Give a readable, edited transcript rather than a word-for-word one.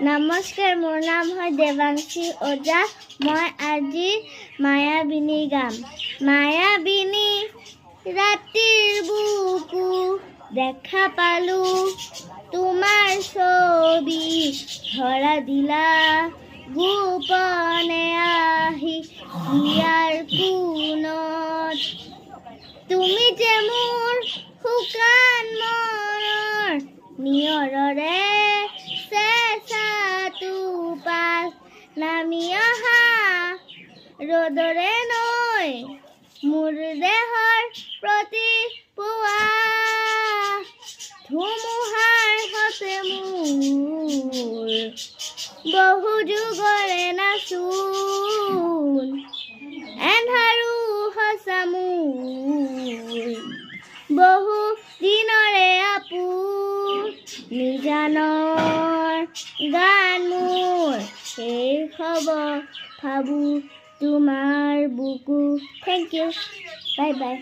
নমস্কাৰ, মোৰ নাম হয় দেৱাংশী ওজা। মই আজি মায়াবিনী গাম। মায়াবিনী ৰাতিৰ বুকু দেখা পালো, তোমাৰ ছবি ধৰা দিলা গোপনে আহি ইয়াৰ কোণত। তুমি যে মোৰ শুকান মনৰ নিয়ৰৰে নামি অহা ৰ'দৰে নৈ, মোৰ দেহৰ প্ৰতি পুৱা ধুমুহাৰ সতে মোৰ বহু যুগৰে নাচোন, এন্ধাৰো সঁচা মোৰ বহু দিনৰে আপোন। নিজানৰ গান মোৰ শেষ হ'ব ভাবো তোমাৰ বুকু। Thank you, bye by.